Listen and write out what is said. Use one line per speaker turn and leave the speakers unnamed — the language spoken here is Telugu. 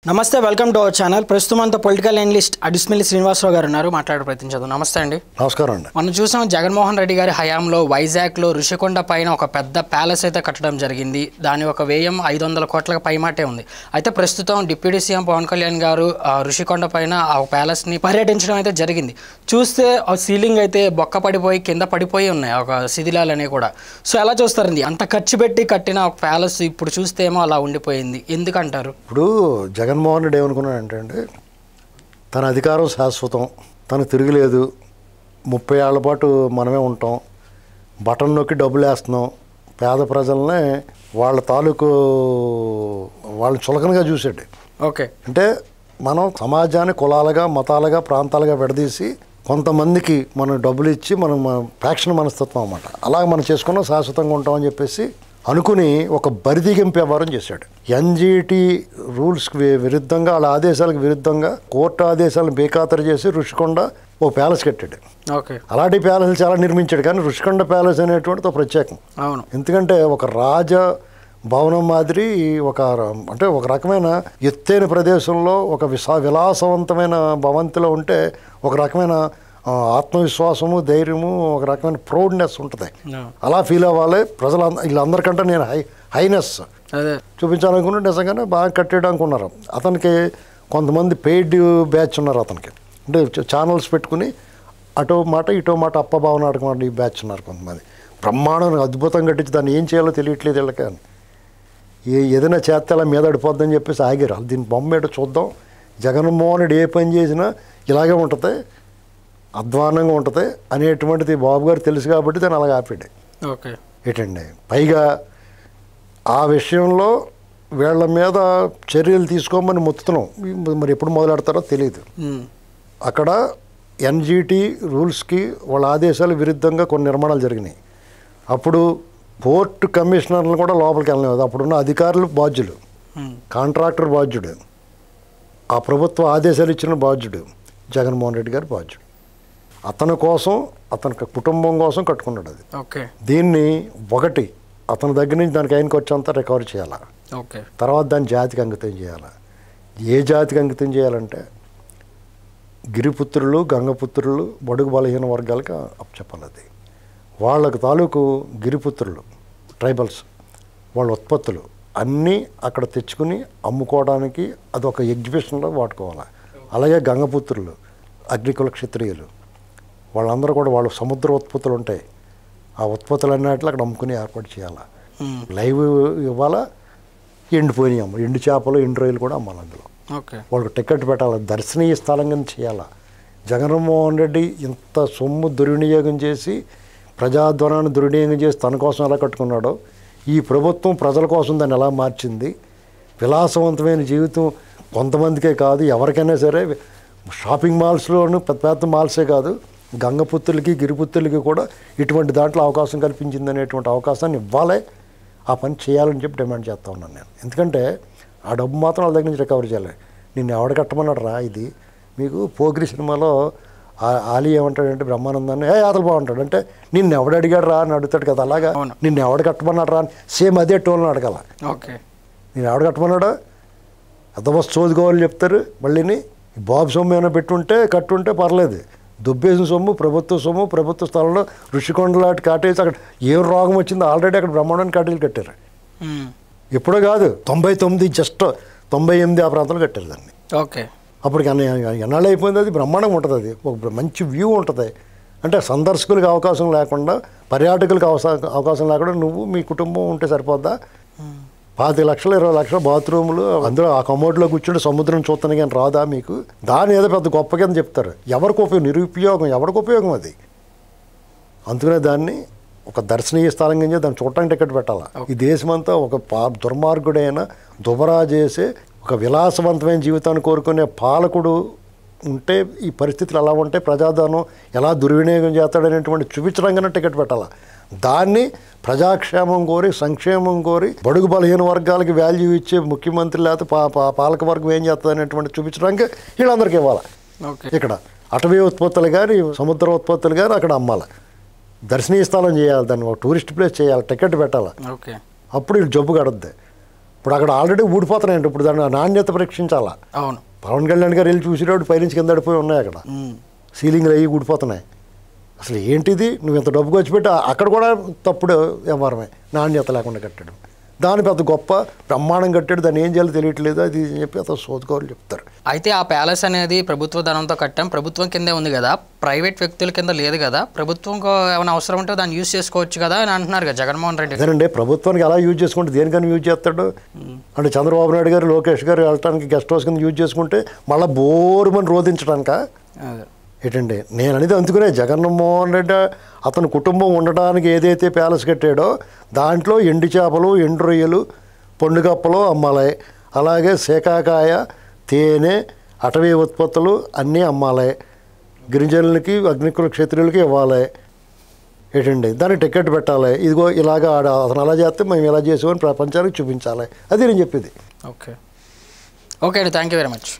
నమస్తే, వెల్కమ్ టు అవర్ ఛానల్. ప్రస్తుతం అంతా పొలిటికల్ అనలిస్ట్ అడిస్మిల్లి శ్రీనివాసరావు గారు ఉన్నారు. మాట్లాడే ప్రయత్నించదు. నమస్తే అండి.
నమస్కారం అండి.
మనం చూసాం జగన్మోహన్ రెడ్డి గారి హయాంలో వైజాగ్లో ఋషికొండ పైన ఒక పెద్ద ప్యాలెస్ అయితే కట్టడం జరిగింది. దాని ఒక వ్యయం 500 కోట్లకు పైమాటే ఉంది. అయితే ప్రస్తుతం డిప్యూటీ సీఎం పవన్ కళ్యాణ్ గారు ఋషికొండ పైన ఆ ప్యాలెస్ని పర్యటించడం అయితే జరిగింది. చూస్తే ఆ సీలింగ్ అయితే బొక్క పడిపోయి కింద పడిపోయి ఉన్నాయి, ఒక శిథిలాలనే కూడా. సో ఎలా చూస్తారండి? అంత ఖర్చు పెట్టి కట్టిన ఒక ప్యాలెస్ ఇప్పుడు చూస్తే ఏమో అలా ఉండిపోయింది, ఎందుకంటారు?
ఇప్పుడు జగన్మోహన్ రెడ్డి ఏమనుకున్నాడంటే తన అధికారం శాశ్వతం, తను తిరగలేదు, 30 ఏళ్ల పాటు మనమే ఉంటాం, బటన్ నొక్కి డబ్బులు వేస్తున్నాం, పేద ప్రజలనే వాళ్ళ తాలూకు వాళ్ళని చులకనగా చూసాడు.
ఓకే,
అంటే మనం సమాజాన్ని కులాలుగా, మతాలుగా, ప్రాంతాలుగా విడదీసి కొంతమందికి మనం డబ్బులు ఇచ్చి మనం ఫ్యాక్షన్ మనస్తత్వం అన్నమాట. అలాగే మనం చేసుకున్నాం, శాశ్వతంగా ఉంటామని చెప్పేసి అనుకుని ఒక బరిదిగింపు వ్యవహారం చేశాడు. ఎన్జిటి రూల్స్కి విరుద్ధంగా, వాళ్ళ ఆదేశాలకు విరుద్ధంగా కోర్టు ఆదేశాలను బేఖాతరు చేసి ఋషికొండ ఓ ప్యాలెస్ కట్టాడు.
ఓకే,
అలాంటి ప్యాలెస్లు చాలా నిర్మించాడు, కానీ ఋషికొండ ప్యాలెస్ అనేటువంటిది ప్రత్యేకం.
అవును.
ఎందుకంటే ఒక రాజ భవనం మాదిరి అంటే ఒక రకమైన ఎత్తైన ప్రదేశంలో ఒక విలాసవంతమైన భవంతిలో ఉంటే ఒక రకమైన ఆత్మవిశ్వాసము, ధైర్యము, ఒక రకమైన ప్రౌడ్నెస్ ఉంటుంది. అలా ఫీల్ అవ్వాలి ప్రజలు. వీళ్ళందరికంటే నేను హైనెస్ చూపించాలనుకున్నా. నిజంగానే బాగా కట్టేయడం అనుకున్నారు. అతనికి కొంతమంది పెయిడ్ బ్యాచ్ ఉన్నారు. అతనికి అంటే ఛానల్స్ పెట్టుకుని అటో మాట ఇటో మాట అప్పభావన ఆడుకున్న ఈ బ్యాచ్ ఉన్నారు కొంతమంది. బ్రహ్మాండం అద్భుతంగా కట్టించి దాన్ని ఏం చేయాలో తెలియట్లేదు వీళ్ళకి. అని ఏదైనా చేస్తే అలా మీద అడిపోద్దని చెప్పేసి ఆగారు. దీని బొమ్మ ఏంటో చూద్దాం, జగన్మోహన్ రెడ్డి ఏ పని చేసినా ఇలాగే ఉంటుంది, అధ్వానంగా ఉంటుంది అనేటువంటిది బాబు గారు తెలుసు కాబట్టి దాన్ని అలాగ ఆపాడు.
ఓకే,
ఏంటండి పైగా ఆ విషయంలో వీళ్ళ మీద చర్యలు తీసుకోమని మొత్తున్నాం. మరి ఎప్పుడు మొదలెడతారో తెలియదు. అక్కడ ఎన్జిటి రూల్స్కి వాళ్ళ ఆదేశాల విరుద్ధంగా కొన్ని నిర్మాణాలు జరిగినాయి. అప్పుడు పోర్టు కమిషనర్లు కూడా లోపలికి వెళ్ళలేదు. అప్పుడున్న అధికారులు బాధ్యులు, కాంట్రాక్టర్ బాధ్యుడు, ఆ ప్రభుత్వ ఆదేశాలు ఇచ్చిన బాధ్యుడు జగన్మోహన్ రెడ్డి గారు బాధ్యుడు. అతని కోసం, అతని కుటుంబం కోసం కట్టుకున్నాడు అది.
ఓకే,
దీన్ని ఒకటి అతని దగ్గర నుంచి దానికి ఆయనకి వచ్చేంత రికవర్ చేయాలి.
ఓకే,
తర్వాత దాన్ని జాతికి అంకితం చేయాలి. ఏ జాతికి అంకితం చేయాలంటే గిరిపుత్రులు, గంగపుత్రులు, బడుగు బలహీన వర్గాలకి అప్పచెప్పాలి. అది వాళ్ళకు తాలూకు గిరిపుత్రులు, ట్రైబల్స్, వాళ్ళ ఉత్పత్తులు అన్నీ అక్కడ తెచ్చుకుని అమ్ముకోవడానికి అదొక ఎగ్జిబిషన్లో వాడుకోవాలి. అలాగే గంగపుత్రులు, అగ్రికుల క్షత్రియులు, వాళ్ళందరూ కూడా వాళ్ళ సముద్ర ఉత్పత్తులు ఉంటాయి, ఆ ఉత్పత్తులన్నిటిలో అక్కడ అమ్ముకుని ఏర్పాటు చేయాలి. లైవ్ ఇవ్వాలా, ఎండిపోయినాయి అమ్మ, ఎండు చేపలు, ఎండు రొయ్యలు కూడా అమ్మాలి అందులో.
ఓకే,
వాళ్ళకి టికెట్ పెట్టాలి, దర్శనీయ స్థలంగా చేయాలి. జగన్మోహన్ రెడ్డి ఇంత సొమ్ము దుర్వినియోగం చేసి, ప్రజాధ్వనాన్ని దుర్వినియోగం చేసి తన కోసం ఎలా కట్టుకున్నాడో, ఈ ప్రభుత్వం ప్రజల కోసం దాన్ని ఎలా మార్చింది. విలాసవంతమైన జీవితం కొంతమందికే కాదు, ఎవరికైనా సరే. షాపింగ్ మాల్స్లోనూ పెద్ద పెద్ద మాల్సే కాదు, గంగపుత్రులకి, గిరిపుత్రులకి కూడా ఇటువంటి దాంట్లో అవకాశం కల్పించింది అనేటువంటి అవకాశాన్ని ఇవ్వాలి. ఆ పని చేయాలని చెప్పి డిమాండ్ చేస్తూ ఉన్నాను నేను. ఎందుకంటే ఆ డబ్బు మాత్రం వాళ్ళ దగ్గర నుంచి రికవర్ చేయాలి. నిన్ను ఎవడ కట్టమన్నాడు రా, ఇది మీకు పోగిరి సినిమాలో ఆలీ ఏమంటాడంటే బ్రహ్మానందాన్ని అతలు బాగుంటాడు అంటే నిన్ను ఎవడు అడిగాడు రా అని అడుగుతాడు కదా. అలాగా నిన్ను ఎవడ కట్టమన్నాడు రా అని సేమ్ అదే టోన్లో అడగాల.
ఓకే,
నేను ఎవడ కట్టమన్నాడా, అదవస్ చోదుకోవాలని చెప్తారు. మళ్ళీని బాబు సొమ్ము ఏమైనా పెట్టుంటే కట్టుంటే పర్లేదు, దుబ్బేసిన సొమ్ము, ప్రభుత్వ సొమ్ము, ప్రభుత్వ స్థలంలో ఋషికొండ లాంటి కాటేసి అక్కడ ఏం రోగం వచ్చిందో ఆల్రెడీ అక్కడ బ్రహ్మాండానికి కాటేలు కట్టారు. ఎప్పుడో కాదు, 99 జస్ట్ 98 ఆ ప్రాంతంలో కట్టారు దాన్ని.
ఓకే,
అప్పటికి ఎన్నాళ్ళు అయిపోయింది. అది బ్రహ్మాండంగా ఉంటుంది, అది ఒక మంచి వ్యూ ఉంటుంది. అంటే సందర్శకులకు అవకాశం లేకుండా, పర్యాటకులకు అవకాశం లేకుండా నువ్వు మీ కుటుంబం ఉంటే సరిపోద్దా? 25 లక్షలు 20 లక్షల బాత్రూములు, అందులో ఆ కమోడ్లో కూర్చుంటే సముద్రం చూస్తానికి కానీ రాదా మీకు? దాని ఏదో పెద్ద గొప్ప కింద చెప్తారు. ఎవరికి ఉపయోగం? నిరుపయోగం. ఎవరికి ఉపయోగం అది? అందుకనే దాన్ని ఒక దర్శనీయ స్థలం కింద దాన్ని చూడటానికి టికెట్ పెట్టాలి. ఈ దేశమంతా ఒక దుర్మార్గుడైన దుబరా చేసే ఒక విలాసవంతమైన జీవితాన్ని కోరుకునే పాలకుడు ఉంటే ఈ పరిస్థితులు ఎలా ఉంటే, ప్రజాధనం ఎలా దుర్వినియోగం చేస్తాడనేటువంటి చూపించడంగానే టికెట్ పెట్టాలి. దాన్ని ప్రజాక్షేమం కోరి, సంక్షేమం కోరి, బడుగు బలహీన వర్గాలకి వాల్యూ ఇచ్చే ముఖ్యమంత్రి లేకపోతే పాలక వర్గం ఏం చేస్తుంది అనేటువంటి చూపించడానికి వీళ్ళందరికీ ఇవ్వాలి. ఇక్కడ అటవీ ఉత్పత్తులు కానీ, సముద్ర ఉత్పత్తులు కానీ అక్కడ అమ్మాలి. దర్శనీయ స్థలం చేయాలి, దాన్ని ఒక టూరిస్ట్ ప్లేస్ చేయాలి, టికెట్ పెట్టాలి. అప్పుడు వీళ్ళు జబ్బు కడద్ది. ఇప్పుడు అక్కడ ఆల్రెడీ ఊడిపోతున్నాయండి. ఇప్పుడు దాని నాణ్యత పరీక్షించాలా.
అవును.
పవన్ కళ్యాణ్ గారు వెళ్ళి చూసేటప్పుడు పైనుంచి కింద పడిపోయి ఉన్నాయి అక్కడ, సీలింగ్లు అయ్యి ఊడిపోతున్నాయి. అసలు ఏంటిది, నువ్వు ఇంత డబ్బు ఖర్చు పెట్టి అక్కడ కూడా తప్పుడు వ్యవహారమే, నాణ్యత లేకుండా కట్టాడు. దాని పెద్ద గొప్ప బ్రహ్మాండం కట్టాడు, దాన్ని ఏం చేయాలో తెలియట్లేదు అది అని చెప్పి అతను సోదుకోవాలి చెప్తారు.
అయితే ఆ ప్యాలెస్ అనేది ప్రభుత్వ ధనంతో కట్టాం, ప్రభుత్వం కిందే ఉంది కదా, ప్రైవేట్ వ్యక్తుల కింద లేదు కదా, ప్రభుత్వం ఏమైనా అవసరం ఉంటే దాన్ని యూజ్ చేసుకోవచ్చు కదా అని అంటున్నారు కదా జగన్మోహన్ రెడ్డి.
అదేనండి, ప్రభుత్వానికి ఎలా యూజ్ చేసుకుంటే దేనికని యూజ్ చేస్తాడు అంటే చంద్రబాబు నాయుడు గారు లోకేష్ గారు వెళ్ళటానికి గెస్ట్ హౌస్ కింద యూజ్ చేసుకుంటే మళ్ళీ బోరుమని రోధించడానిక ఏంటండి. నేను అనేది అందుకునే జగన్మోహన్ రెడ్డి అతని కుటుంబం ఉండడానికి ఏదైతే ప్యాలెస్ కట్టాడో దాంట్లో ఎండి చేపలు, ఎండు రొయ్యలు, పండుగప్పలు అమ్మాలి, అలాగే శేకాకాయ, తేనె, అటవీ ఉత్పత్తులు అన్నీ అమ్మాలి, గిరిజనులకి అగ్నికుల క్షత్రియులకి ఇవ్వాలి ఏంటండి. దానికి టికెట్ పెట్టాలి, ఇదిగో ఇలాగా అతను అలా చేస్తే మేము ఇలా చేసామని ప్రపంచానికి చూపించాలి, అది నేను చెప్పేది.
ఓకే ఓకే అండి, థ్యాంక్ యూ వెరీ మచ్.